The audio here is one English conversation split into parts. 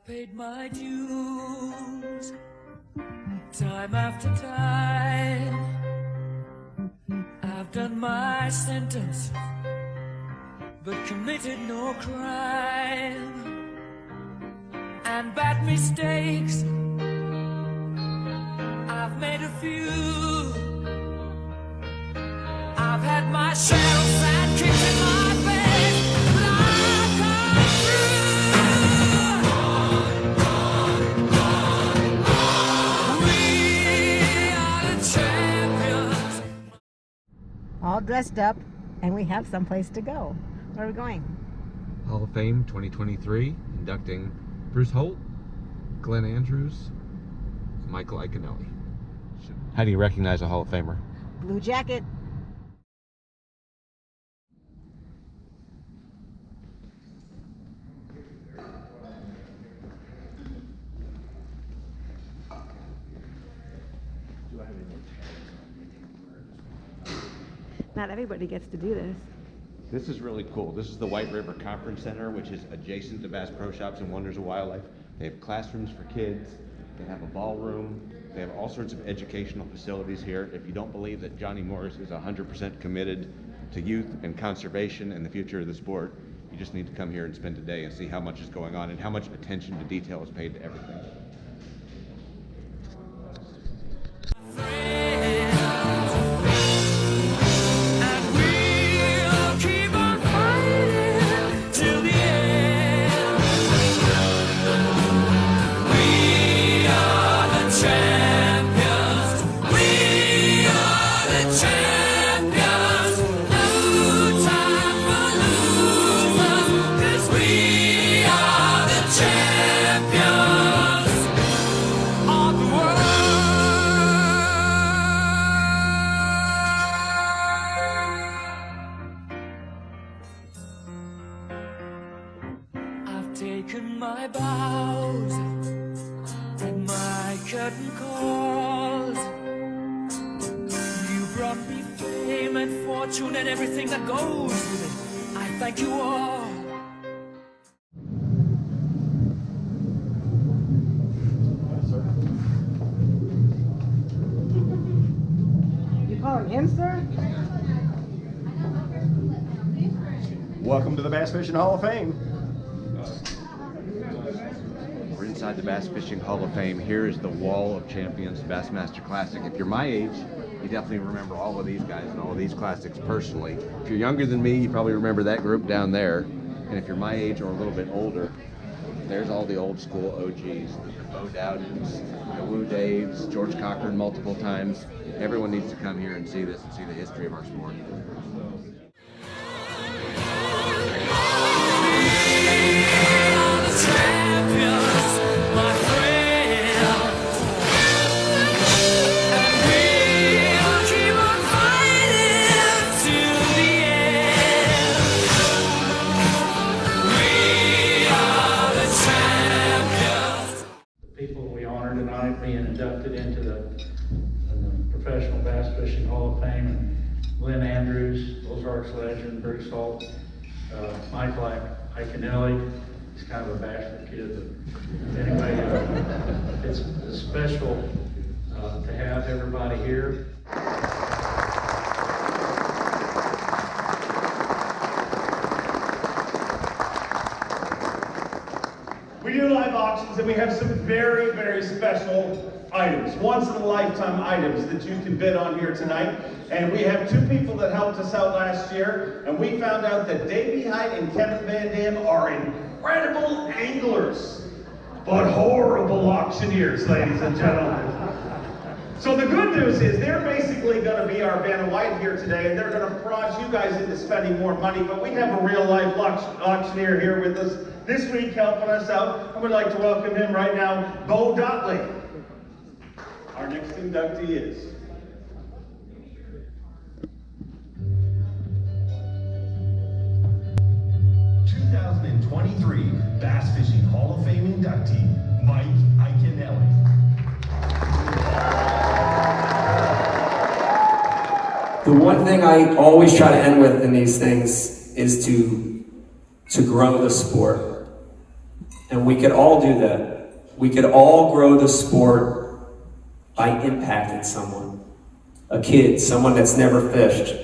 paid my dues time after time. I've done my sentence, but committed no crime. And bad mistakes, I've made a few. I've had my share of sad kicks in my face, but I've come through. We are the champions. All dressed up, and we have someplace to go. Where are we going? Hall of Fame 2023, inducting Bruce Holt, Glenn Andrews, Michael Iaconelli. How do you recognize a Hall of Famer? Blue jacket. Not everybody gets to do this. This is really cool. This is the White River Conference Center, which is adjacent to Bass Pro Shops and Wonders of Wildlife. They have classrooms for kids. They have a ballroom. They have all sorts of educational facilities here. If you don't believe that Johnny Morris is 100% committed to youth and conservation and the future of the sport, you just need to come here and spend a day and see how much is going on and how much attention to detail is paid to everything. Taken my bows and my curtain calls. You brought me fame and fortune and everything that goes with it. I thank you all. You calling him, sir? Welcome to the Bass Fishing Hall of Fame. We're inside the Bass Fishing Hall of Fame. Here is the Wall of Champions Bassmaster Classic. If you're my age, you definitely remember all of these guys and all of these classics personally. If you're younger than me, you probably remember that group down there. And if you're my age or a little bit older, there's all the old school OGs, the Bo Dowdens, the Woo Daves, George Cochran multiple times. Everyone needs to come here and see this and see the history of our sport. Being inducted into the Professional Bass Fishing Hall of Fame, and Glenn Andrews, Ozarks legend, Bruce Holt, Michael Iaconelli. He's kind of a bashful kid, but anyway, it's special to have everybody here. We do live auctions and we have some very, very special items, once-in-a-lifetime items that you can bid on here tonight. And we have two people that helped us out last year, and we found out that Davey Height and Kevin Van Dam are incredible anglers, but horrible auctioneers, ladies and gentlemen. So the good news is they're basically going to be our Vanna White here today, and they're going to prod you guys into spending more money, but we have a real-life auctioneer here with us this week helping us out. I would like to welcome him right now, Bo Dotley. Our next inductee is. '23 Bass Fishing Hall of Fame inductee, Mike Iaconelli. The one thing I always try to end with in these things is to grow the sport. And we could all do that. We could all grow the sport by impacting someone. A kid, someone that's never fished.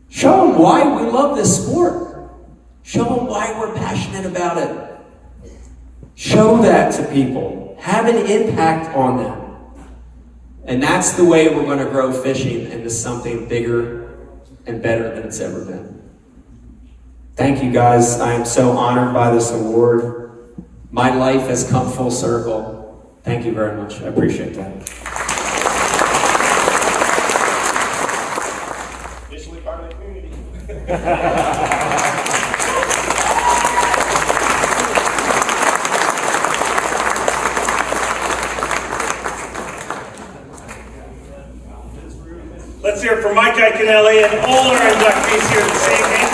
Show them why we love this sport. Show them why we're passionate about it. Show that to people. Have an impact on them. And that's the way we're going to grow fishing into something bigger and better than it's ever been. Thank you guys. I am so honored by this award. My life has come full circle. Thank you very much. I appreciate that. Officially part of the community. Let's hear it for Mike Iaconelli and all our inductees here at the same